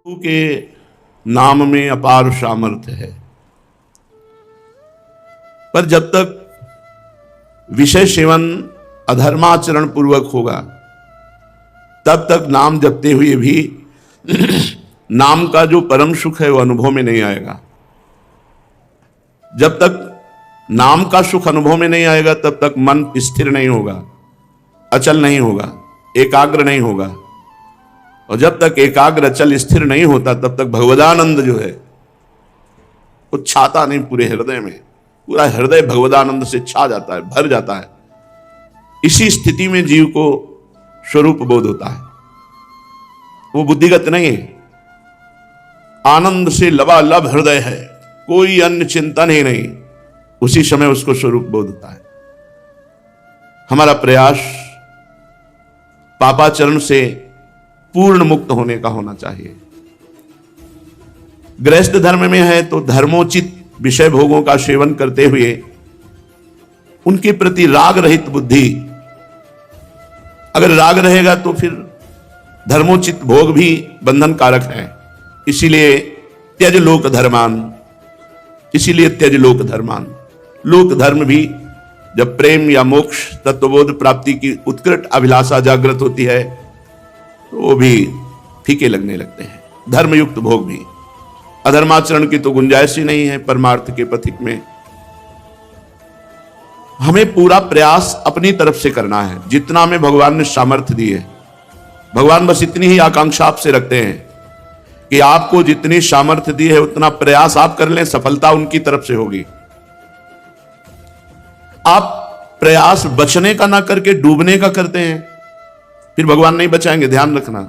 प्रभु के नाम में अपार सामर्थ्य है, पर जब तक विषय सेवन अधर्माचरण पूर्वक होगा तब तक नाम जपते हुए भी नाम का जो परम सुख है वो अनुभव में नहीं आएगा। जब तक नाम का सुख अनुभव में नहीं आएगा तब तक मन स्थिर नहीं होगा, अचल नहीं होगा, एकाग्र नहीं होगा। और जब तक एकाग्र अचल स्थिर नहीं होता तब तक भगवदानंद जो है वो छाता नहीं पूरे हृदय में। पूरा हृदय भगवदानंद से छा जाता है, भर जाता है। इसी स्थिति में जीव को स्वरूप बोध होता है, वो बुद्धिगत नहीं है। आनंद से लबालब हृदय है, कोई अन्य चिंतन ही नहीं। उसी समय उसको स्वरूप बोध होता है। हमारा प्रयास पापाचरण से पूर्ण मुक्त होने का होना चाहिए। गृहस्थ धर्म में है तो धर्मोचित विषय भोगों का सेवन करते हुए उनके प्रति राग रहित बुद्धि, अगर राग रहेगा तो फिर धर्मोचित भोग भी बंधन कारक है। इसीलिए त्यज लोक धर्मान, इसीलिए त्यज लोक धर्मान। लोक धर्म भी जब प्रेम या मोक्ष तत्वबोध प्राप्ति की उत्कट अभिलाषा जागृत होती है तो वो भी फीके लगने लगते हैं। धर्मयुक्त भोग भी, अधर्माचरण की तो गुंजाइश ही नहीं है परमार्थ के पथिक में। हमें पूरा प्रयास अपनी तरफ से करना है, जितना हमें भगवान ने सामर्थ्य दी है। भगवान बस इतनी ही आकांक्षा आपसे रखते हैं कि आपको जितनी सामर्थ्य दी है उतना प्रयास आप कर लें, सफलता उनकी तरफ से होगी। आप प्रयास बचने का ना करके डूबने का करते हैं, फिर भगवान नहीं बचाएंगे, ध्यान रखना।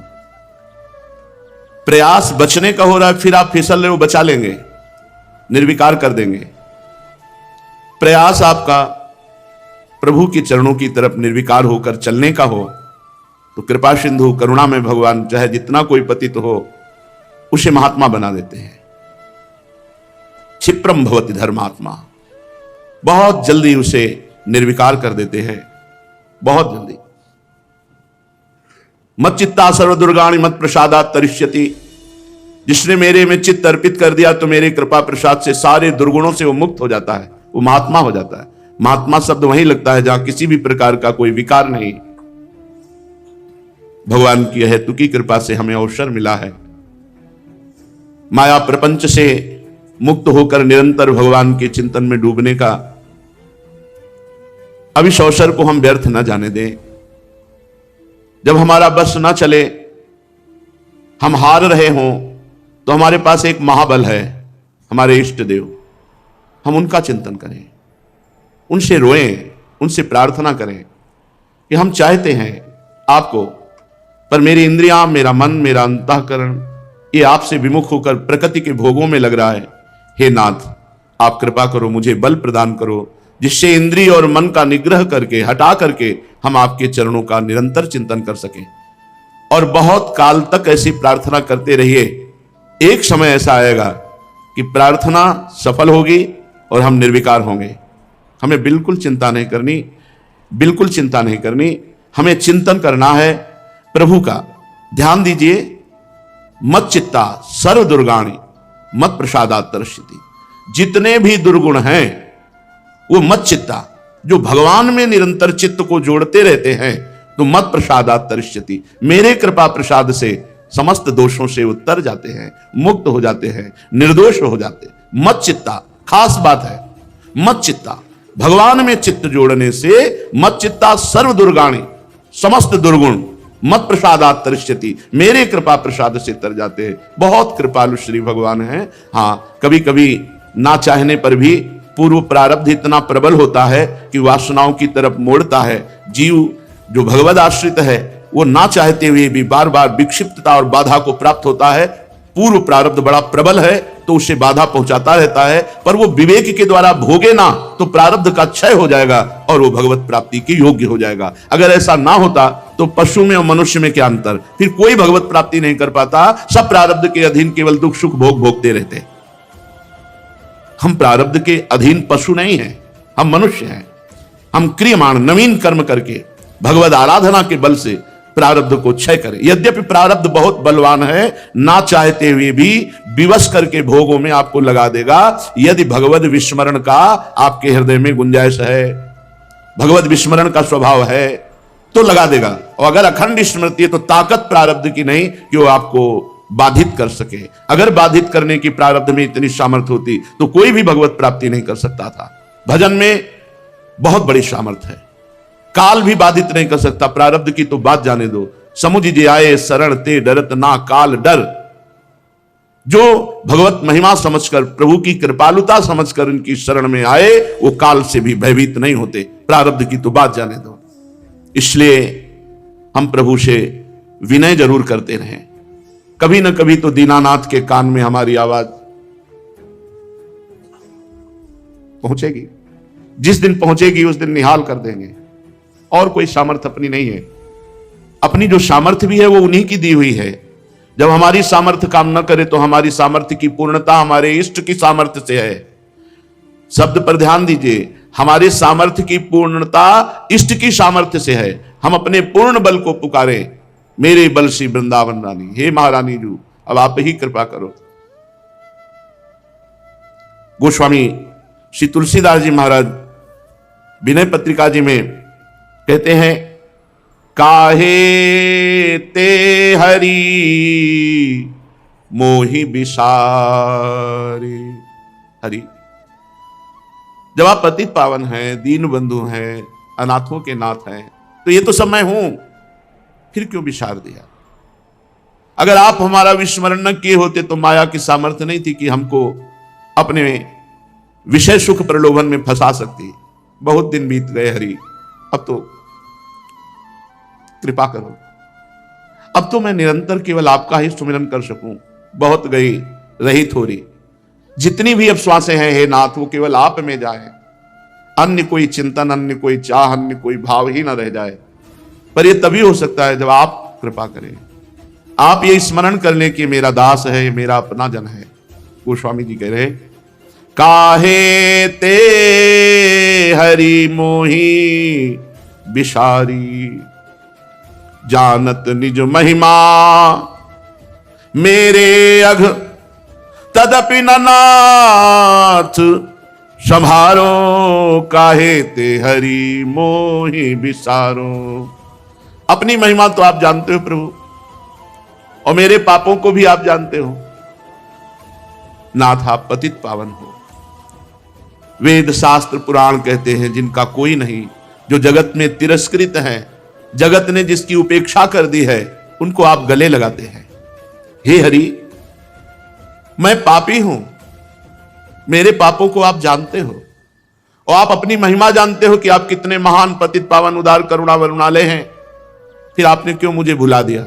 प्रयास बचने का हो रहा है, फिर आप फिसल रहे हो, बचा लेंगे, निर्विकार कर देंगे। प्रयास आपका प्रभु के चरणों की तरफ निर्विकार होकर चलने का हो तो कृपा सिंधु करुणा में भगवान चाहे जितना कोई पतित हो उसे महात्मा बना देते हैं। क्षिप्रम भवति धर्मात्मा, बहुत जल्दी उसे निर्विकार कर देते हैं, बहुत जल्दी। मत चित्ता सर्व दुर्गाणि मत प्रसादात् तरिष्यति। जिसने मेरे में चित्त अर्पित कर दिया तो मेरे कृपा प्रसाद से सारे दुर्गुणों से वो मुक्त हो जाता है, वो महात्मा हो जाता है। महात्मा शब्द वहीं लगता है जहां किसी भी प्रकार का कोई विकार नहीं। भगवान की हेतुकी कृपा से हमें अवसर मिला है माया प्रपंच से मुक्त होकर निरंतर भगवान के चिंतन में डूबने का। अब इस अवसर को हम व्यर्थ न जाने दें। जब हमारा बस न चले, हम हार रहे हों, तो हमारे पास एक महाबल है, हमारे इष्ट देव। हम उनका चिंतन करें, उनसे रोएं, उनसे प्रार्थना करें कि हम चाहते हैं आपको, पर मेरी इंद्रियां, मेरा मन, मेरा अंतःकरण ये आपसे विमुख होकर प्रकृति के भोगों में लग रहा है। हे नाथ, आप कृपा करो, मुझे बल प्रदान करो जिससे इंद्रिय और मन का निग्रह करके, हटा करके हम आपके चरणों का निरंतर चिंतन कर सकें। और बहुत काल तक ऐसी प्रार्थना करते रहिए। एक समय ऐसा आएगा कि प्रार्थना सफल होगी और हम निर्विकार होंगे। हमें बिल्कुल चिंता नहीं करनी, बिल्कुल चिंता नहीं करनी। हमें चिंतन करना है प्रभु का। ध्यान दीजिए, मत चित्ता सर्व दुर्गाणि मत प्रसादात् तरिष्यति। जितने भी दुर्गुण हैं वो मत चित्ता, जो भगवान में निरंतर चित्त को जोड़ते रहते हैं, तो मत प्रसादात् तरिष्यति, मेरे कृपा प्रसाद से समस्त दोषों से उत्तर जाते हैं, मुक्त हो जाते हैं, निर्दोष हो जाते हैं। मत चित्ता खास बात है। मत चित्ता, भगवान में चित्त जोड़ने से मत चित्ता सर्व दुर्गाणि, समस्त दुर्गुण मत प्रसादात् तरिष्यति, मेरे कृपा प्रसाद से तर जाते हैं। बहुत कृपालु श्री भगवान हैं। हाँ, कभी कभी ना चाहने पर भी पूर्व प्रारब्ध इतना प्रबल होता है कि वासनाओं की तरफ मोड़ता है। जीव जो भगवद आश्रित है वो ना चाहते हुए भी बार बार विक्षिप्तता और बाधा को प्राप्त होता है। पूर्व प्रारब्ध बड़ा प्रबल है तो उसे बाधा पहुंचाता रहता है, पर वो विवेक के द्वारा भोगे ना तो प्रारब्ध का क्षय हो जाएगा और वो भगवत प्राप्ति के योग्य हो जाएगा। अगर ऐसा ना होता तो पशु में और मनुष्य में क्या अंतर, फिर कोई भगवत प्राप्ति नहीं कर पाता। सब प्रारब्ध के अधीन केवल दुख सुख भोग भोगते रहते। हम प्रारब्ध के अधीन पशु नहीं हैं, हम मनुष्य हैं। हम क्रियमाण नवीन कर्म करके भगवद आराधना के बल से प्रारब्ध को क्षय करे। यद्यपि प्रारब्ध बहुत बलवान है, ना चाहते हुए भी विवश करके भोगों में आपको लगा देगा। यदि भगवत विस्मरण का आपके हृदय में गुंजाइश है, भगवत विस्मरण का स्वभाव है, तो लगा देगा। और अगर अखंड स्मृति है तो ताकत प्रारब्ध की नहीं कि वो आपको बाधित कर सके। अगर बाधित करने की प्रारब्ध में इतनी सामर्थ्य होती तो कोई भी भगवत प्राप्ति नहीं कर सकता था। भजन में बहुत बड़ी सामर्थ्य है, काल भी बाधित नहीं कर सकता। प्रारब्ध की तो बात जाने दो। समुझ जे आए शरण ते डरत ना काल डर। जो भगवत महिमा समझकर, प्रभु की कृपालुता समझकर उनकी शरण में आए, वो काल से भी भयभीत नहीं होते। प्रारब्ध की तो बात जाने दो। इसलिए हम प्रभु से विनय जरूर करते रहें। कभी ना कभी तो दीनानाथ के कान में हमारी आवाज पहुंचेगी। जिस दिन पहुंचेगी उस दिन निहाल कर देंगे। और कोई सामर्थ्य अपनी नहीं है। अपनी जो सामर्थ्य भी है वो उन्हीं की दी हुई है। जब हमारी सामर्थ्य काम न करे तो हमारी सामर्थ्य की पूर्णता हमारे इष्ट की सामर्थ्य से है। शब्द पर ध्यान दीजिए, हमारे सामर्थ्य की पूर्णता इष्ट की सामर्थ्य से है। हम अपने पूर्ण बल को पुकारे, मेरे बल से वृंदावन रानी, हे महारानी जू अब आप ही कृपा करो। गोस्वामी श्री तुलसीदास जी महाराज विनय पत्रिका जी में कहते हैं, काहे ते हरि मोहि बिसारे। हरि, जब आप पतित पावन हैं, दीन बंधु हैं, अनाथों के नाथ हैं, तो ये तो सब मैं हूं, फिर क्यों विसार दिया? अगर आप हमारा विस्मरण न किए होते तो माया की सामर्थ्य नहीं थी कि हमको अपने विषय सुख प्रलोभन में फंसा सकती। बहुत दिन बीत गए हरि, अब तो कृपा करो। अब तो मैं निरंतर केवल आपका ही सुमिरन कर सकूं। बहुत गई रही थोड़ी, जितनी भी अब श्वासें हैं हे नाथ वो केवल आप में जाए। अन्य कोई चिंतन, अन्य कोई चाह, अन्य कोई भाव ही ना रह जाए। पर यह तभी हो सकता है जब आप कृपा करें। आप ये स्मरण कर लें कि मेरा दास है, ये मेरा अपना जन है। गोस्वामी जी कह रहे, काहे ते हरि मोहि बिसारी, जानत निज महिमा मेरे अघ तदपि न नाथ संभारो। काहे ते हरि मोहि बिसारो। अपनी महिमा तो आप जानते हो प्रभु, और मेरे पापों को भी आप जानते हो। नाथ आप पतित पावन हो। वेद शास्त्र पुराण कहते हैं जिनका कोई नहीं, जो जगत में तिरस्कृत हैं, जगत ने जिसकी उपेक्षा कर दी है, उनको आप गले लगाते हैं। हे हरि, मैं पापी हूं, मेरे पापों को आप जानते हो, और आप अपनी महिमा जानते हो कि आप कितने महान पतित पावन उदार करुणा वरुणालय हैं। फिर आपने क्यों मुझे भुला दिया?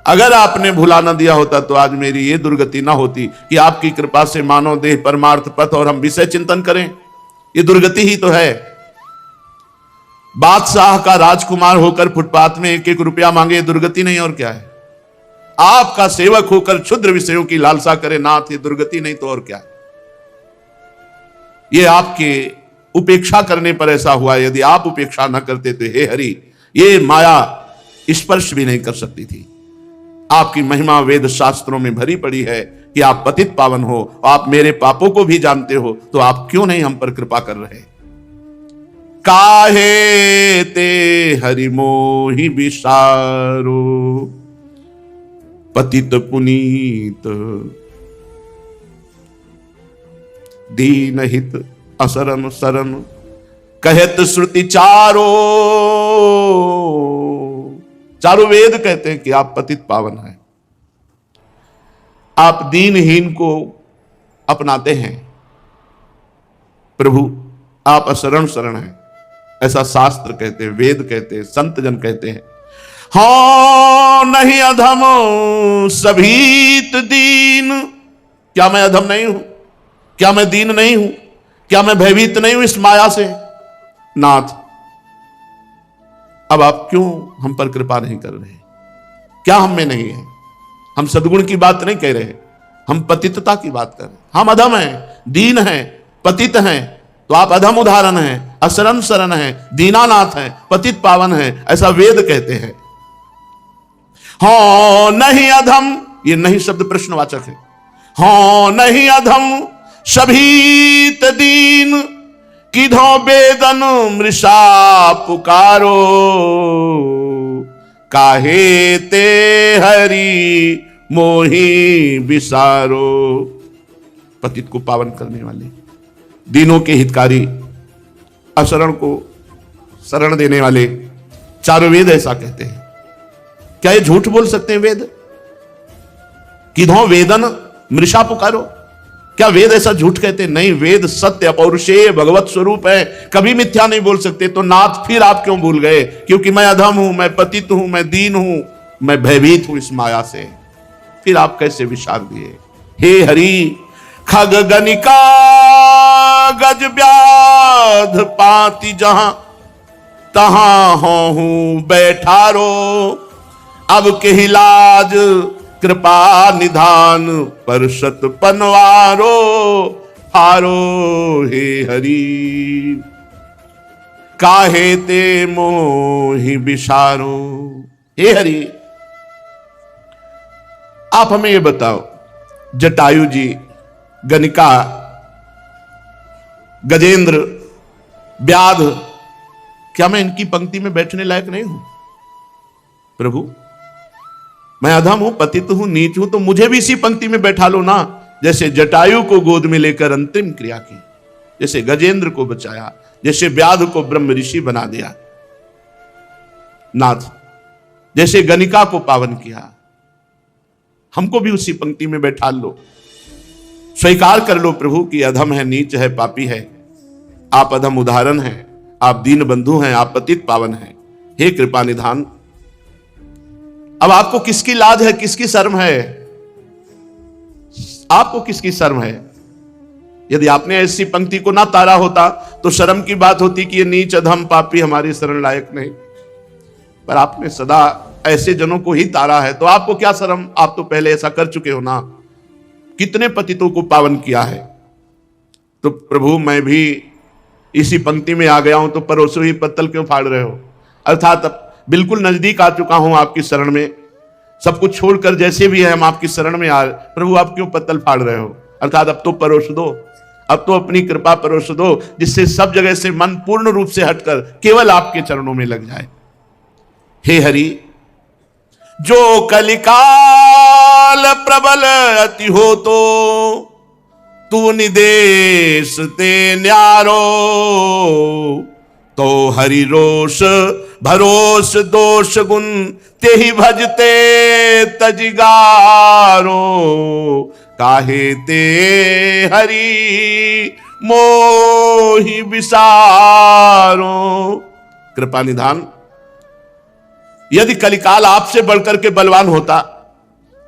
अगर आपने भुला न दिया होता तो आज मेरी ये दुर्गति ना होती कि आपकी कृपा से मानव देह परमार्थ पथ और हम विषय चिंतन करें। ये दुर्गति ही तो है। बादशाह का राजकुमार होकर फुटपाथ में 1-1 रुपया मांगे, दुर्गति नहीं और क्या है? आपका सेवक होकर क्षुद्र विषयों की लालसा करे नाथ, ये दुर्गति नहीं तो और क्या है? ये आपके उपेक्षा करने पर ऐसा हुआ। यदि आप उपेक्षा न करते तो हे हरि, ये माया स्पर्श भी नहीं कर सकती थी। आपकी महिमा वेद शास्त्रों में भरी पड़ी है कि आप पतित पावन हो, आप मेरे पापों को भी जानते हो, तो आप क्यों नहीं हम पर कृपा कर रहे? काहे ते हरि मोहि बिसारो, पतित पुनीत दीन हित असरन सरन, कहत श्रुति चारो। चारों वेद कहते हैं कि आप पतित पावन हैं। आप दीनहीन को अपनाते हैं प्रभु, आप असरण शरण हैं, ऐसा शास्त्र कहते हैं, वेद कहते हैं, संत जन कहते हैं। हाँ नहीं अधम सभीत दीन। क्या मैं अधम नहीं हूं? क्या मैं दीन नहीं हूं? क्या मैं भयभीत नहीं हूं इस माया से? नाथ, अब आप क्यों हम पर कृपा नहीं कर रहे? क्या हम में नहीं है? हम सद्गुण की बात नहीं कह रहे, हम पतितता की बात कर रहे हैं। हम अधम हैं, दीन हैं, पतित हैं, तो आप अधम उदाहरण हैं, असरण शरण हैं, दीनानाथ हैं, पतित पावन हैं, ऐसा वेद कहते हैं। हो नहीं अधम, ये नहीं शब्द प्रश्नवाचक है। हो नहीं अधम सभी दीन, किधो वेदन मृषा पुकारो, काहे ते हरि मोहि विसारो। पतित को पावन करने वाले, दीनों के हितकारी, अशरण को शरण देने वाले, चारों वेद ऐसा कहते हैं। क्या ये झूठ बोल सकते हैं वेद? किधो वेदन मृषा पुकारो, क्या वेद ऐसा झूठ कहते? नहीं, वेद सत्य अपौरुषेय भगवत स्वरूप है, कभी मिथ्या नहीं बोल सकते। तो नाथ फिर आप क्यों भूल गए? क्योंकि मैं अधम हूं, मैं पतित हूं, मैं दीन हूं, मैं भयभीत हूं इस माया से। फिर आप कैसे विचार दिए? हे हरि, खग गनिका गज व्याध पाति, जहां तहां हूं बैठारो, अब के लाज कृपा निधान, परसत पनवारो हारो। हे हरि, काहे ते मोहि विसारो। हे हरि, आप हमें ये बताओ, जटायु जी, गनिका, गजेंद्र, व्याध, क्या मैं इनकी पंक्ति में बैठने लायक नहीं हूं? प्रभु, मैं अधम हूं, पतित हूं, नीच हूं, तो मुझे भी इसी पंक्ति में बैठा लो ना। जैसे जटायु को गोद में लेकर अंतिम क्रिया की, जैसे गजेंद्र को बचाया, जैसे व्याध को ब्रह्म ऋषि बना दिया नाथ, जैसे गनिका को पावन किया, हमको भी उसी पंक्ति में बैठा लो। स्वीकार कर लो प्रभु कि अधम है, नीच है, पापी है। आप अधम उदाहरण हैं, आप दीन बंधु हैं, आप पतित पावन हैं। हे कृपा निधान, अब आपको किसकी लाज है, किसकी शर्म है? आपको किसकी शर्म है? यदि आपने ऐसी पंक्ति को ना तारा होता तो शर्म की बात होती कि ये नीच अधम पापी हमारी शरण लायक नहीं, पर आपने सदा ऐसे जनों को ही तारा है, तो आपको क्या शर्म? आप तो पहले ऐसा कर चुके हो ना, कितने पतितों को पावन किया है। तो प्रभु, मैं भी इसी पंक्ति में आ गया हूं, तो परोसे ही पत्तल क्यों फाड़ रहे हो? अर्थात अब बिल्कुल नजदीक आ चुका हूं आपकी शरण में, सब कुछ छोड़कर जैसे भी है हम आपकी शरण में आ, प्रभु आप क्यों पत्तल फाड़ रहे हो? अर्थात अब तो परोस दो, अब तो अपनी कृपा परोस दो, जिससे सब जगह से मन पूर्ण रूप से हटकर केवल आपके चरणों में लग जाए। हे हरि, जो कलिकाल प्रबल अति हो तू निदेश ते न्यारो, तो हरि रोष भरोस दोष गुण ते ही भजते तजिगारो, काहे ते हरि मोहि विसारो। कृपा निधान, यदि कलिकाल आपसे बढ़कर के बलवान होता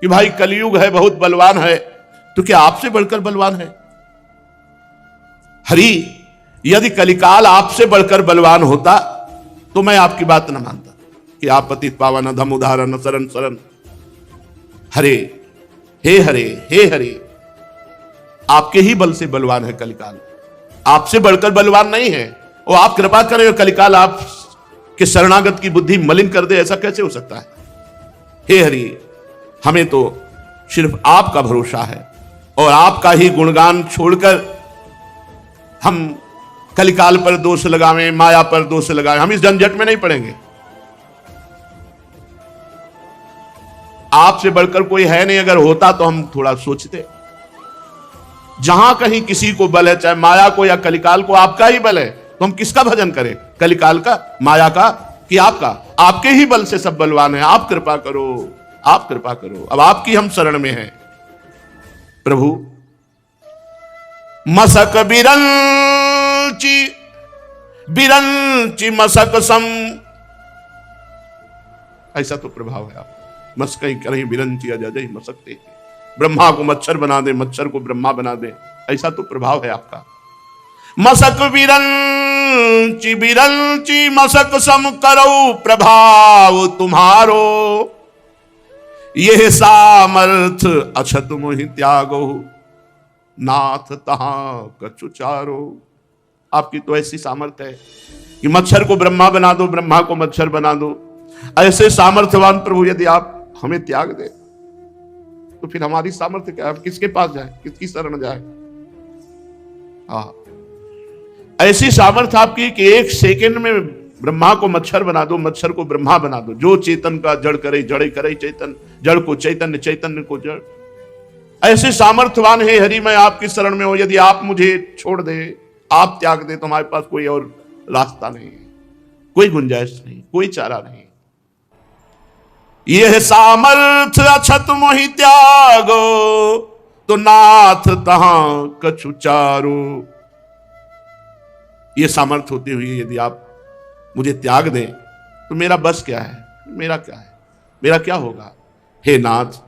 कि भाई कलयुग है, बहुत बलवान है, तो क्या आपसे बढ़कर बलवान है? हरि, यदि कलिकाल आपसे बढ़कर बलवान होता तो मैं आपकी बात न मानता कि आप पतित पावन अधम उदाहरण शरण शरण। हरे, हे हरे, हे हरे, आपके ही बल से बलवान है कलिकाल, आपसे बढ़कर बलवान नहीं है। और आप कृपा करें, कलिकाल आप कि शरणागत की बुद्धि मलिन कर दे, ऐसा कैसे हो सकता है? हे हरि, हमें तो सिर्फ आपका भरोसा है और आपका ही गुणगान छोड़कर हम कलिकाल पर दोष लगावें, माया पर दोष लगावें, हम इस झंझट में नहीं पड़ेंगे। आपसे बढ़कर कोई है नहीं, अगर होता तो हम थोड़ा सोचते। जहां कहीं किसी को बल है, चाहे माया को या कलिकाल को, आपका ही बल है, तो हम किसका भजन करें? कलिकाल का, माया का कि आपका? आपके ही बल से सब बलवान है। आप कृपा करो, आप कृपा करो। अब आपकी हम शरण में हैं प्रभु। मसक बिरंची बिरंची मसक सम, ऐसा तो प्रभाव है आप। मस्कई करें बिरंची अजय मसकते, ब्रह्मा को मच्छर बना दे, मच्छर को ब्रह्मा बना दे, ऐसा तो प्रभाव है आपका। मसक बिरंची बिरंची मसक सम करो प्रभाव तुम्हारो, यह सामर्थ अछत मोहि त्यागो, नाथ तहां कछु चारो। आपकी तो ऐसी सामर्थ्य है कि मच्छर को ब्रह्मा बना दो, ब्रह्मा को मच्छर बना दो। ऐसे सामर्थ्यवान प्रभु यदि आप हमें त्याग दे, तो फिर हमारी सामर्थ्य क्या है? किसके पास जाए, किसकी शरण जाए? ऐसी सामर्थ्य आपकी कि एक सेकंड में ब्रह्मा को मच्छर बना दो, मच्छर को ब्रह्मा बना दो। जो चेतन का जड़ करे, जड़े करे चेतन, जड़ को चैतन्य, चैतन्य को जड़। ऐसे सामर्थ्यवान है हरि, मैं आपकी शरण में हूं। यदि आप मुझे छोड़ दे, आप त्याग दे, तो हमारे पास कोई और रास्ता नहीं है, कोई गुंजाइश नहीं, कोई चारा नहीं। यह सामर्थ्य अछत मोहि त्यागो, तो नाथ तहां कछु चारो। ये सामर्थ्य होते हुए यदि आप मुझे त्याग दें, तो मेरा बस क्या है, मेरा क्या है, मेरा क्या होगा? हे नाथ,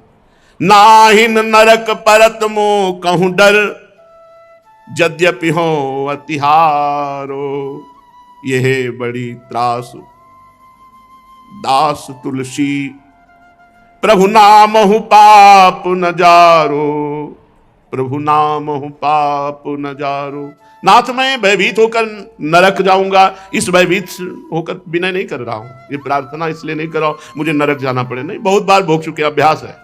नाहिन नरक परत मो कहूं डर, यद्यपि हो अतिहारो। यह बड़ी त्रास दास तुलसी, प्रभु नामहु पाप न जारो, प्रभु नामहु पाप न जारो। नाथ, मैं भयभीत होकर नरक जाऊंगा, इस भयभीत होकर विनय नहीं कर रहा हूं, ये प्रार्थना इसलिए नहीं कर रहा हूं मुझे नरक जाना पड़े, नहीं। बहुत बार भोग चुके, अभ्यास है।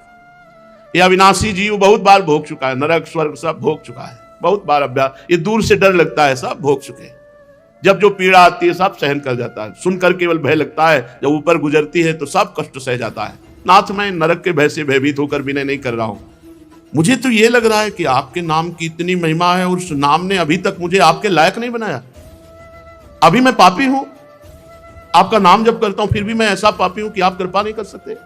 ये अविनाशी जीव बहुत बार भोग चुका है, नरक स्वर्ग सब भोग चुका है, बहुत बार अभ्यास। ये दूर से डर लगता है, सब भोग चुके। जब जो पीड़ा आती है सब सहन कर जाता है, सुनकर केवल भय लगता है, जब ऊपर गुजरती है तो सब कष्ट सह जाता है। नाथ, मैं नरक के भय से भयभीत होकर विनय नहीं कर रहा हूं। मुझे तो ये लग रहा है कि आपके नाम की इतनी महिमा है और उस नाम ने अभी तक मुझे आपके लायक नहीं बनाया। अभी मैं पापी हूं, आपका नाम जब करता हूं फिर भी मैं ऐसा पापी हूं कि आप कृपा नहीं कर सकते।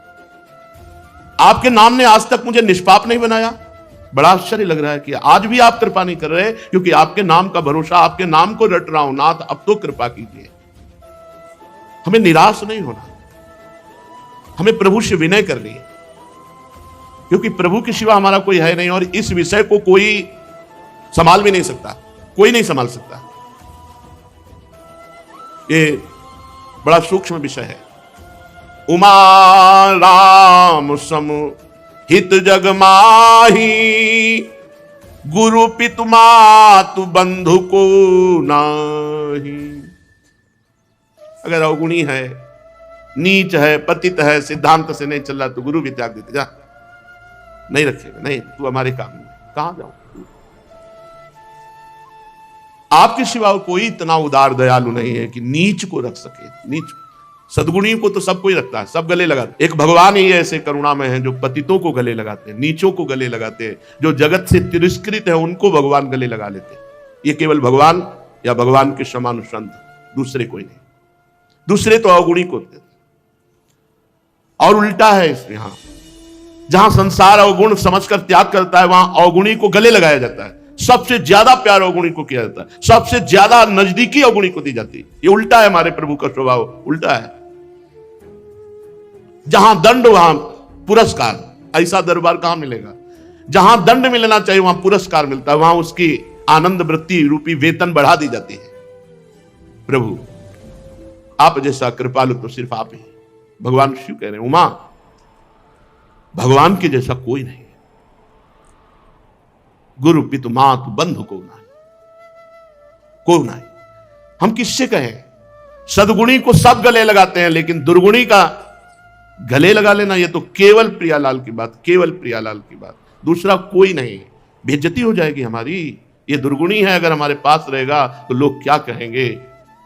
आपके नाम ने आज तक मुझे निष्पाप नहीं बनाया। बड़ा आश्चर्य लग रहा है कि आज भी आप कृपा नहीं कर रहे, क्योंकि आपके नाम का भरोसा, आपके नाम को रट रहा हूं। नाथ, अब तो कृपा कीजिए। हमें निराश नहीं होना, हमें प्रभु से विनय करनी है, क्योंकि प्रभु के सिवा हमारा कोई है नहीं, और इस विषय को कोई संभाल भी नहीं सकता, कोई नहीं संभाल सकता। ये बड़ा सूक्ष्म विषय है। उमा राम सम हित जग माही, गुरु पितु मातु बंधु को नाही। अगर अवगुणी है, नीच है, पतित है, सिद्धांत से नहीं चल रहा, तो गुरु भी त्याग देते, जा नहीं रखेगा, नहीं, तू हमारे काम में कहां जाऊं। आपके सिवा कोई इतना उदार दयालु नहीं है कि नीच को रख सके। नीच, सद्गुणी को तो सब कोई रखता है, सब गले लगाते। एक भगवान ही ऐसे करुणामय हैं जो पतितों को गले लगाते हैं, नीचों को गले लगाते हैं, जो जगत से तिरस्कृत है उनको भगवान गले लगा लेते हैं। ये केवल भगवान या भगवान के समान संत, दूसरे कोई नहीं। दूसरे तो अवगुणी को, और उल्टा है इसमें। यहां जहां संसार अवगुण समझकर त्याग करता है, वहां अवगुणी को गले लगाया जाता है। सबसे ज्यादा प्यार अवगुणी को किया जाता है, सबसे ज्यादा नजदीकी अवगुणी को दी जाती है। ये उल्टा है, हमारे प्रभु का स्वभाव उल्टा है। जहां दंड वहां पुरस्कार, ऐसा दरबार कहां मिलेगा? जहां दंड मिलना चाहिए वहां पुरस्कार मिलता है, वहां उसकी आनंद वृत्ति रूपी वेतन बढ़ा दी जाती है। प्रभु आप जैसा कृपालु तो सिर्फ आप ही। भगवान शिव कह रहे हैं, उमा, भगवान के जैसा कोई नहीं, गुरु पितु मातु बंधु को नहीं, को नहीं। हम किससे कहें? सदगुणी को सब गले लगाते हैं, लेकिन दुर्गुणी का गले लगा लेना, ये तो केवल प्रियालाल की बात, केवल प्रियालाल की बात, दूसरा कोई नहीं। बेइज्जती हो जाएगी हमारी। ये दुर्गुणी है, अगर हमारे पास रहेगा तो लोग क्या कहेंगे?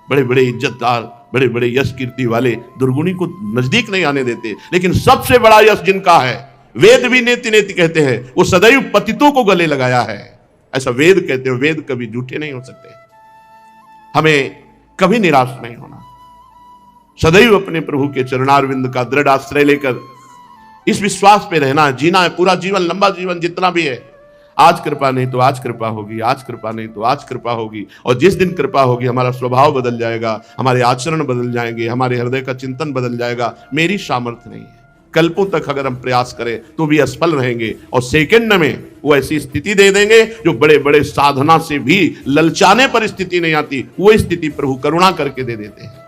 बड़े बड़े इज्जतदार, बड़े बड़े यश कीर्ति वाले दुर्गुणी को नजदीक नहीं आने देते। लेकिन सबसे बड़ा यश जिनका है, वेद भी नेति नेति कहते हैं, वो सदैव पतितों को गले लगाया है, ऐसा वेद कहते हैं। वेद कभी झूठे नहीं हो सकते। हमें कभी निराश नहीं होना, सदैव अपने प्रभु के चरणारविंद का दृढ़ आश्रय लेकर इस विश्वास पे रहना है, जीना है पूरा जीवन, लंबा जीवन जितना भी है। आज कृपा नहीं तो आज कृपा होगी, आज कृपा नहीं तो आज कृपा होगी। और जिस दिन कृपा होगी हमारा स्वभाव बदल जाएगा, हमारे आचरण बदल जाएंगे, हमारे हृदय का चिंतन बदल जाएगा। मेरी सामर्थ्य नहीं है, कल्पों तक अगर हम प्रयास करें तो भी असफल रहेंगे, और सेकंड में वो ऐसी स्थिति दे देंगे जो बड़े बड़े साधना से भी ललचाने पर स्थिति नहीं आती, वो स्थिति प्रभु करुणा करके दे देते हैं।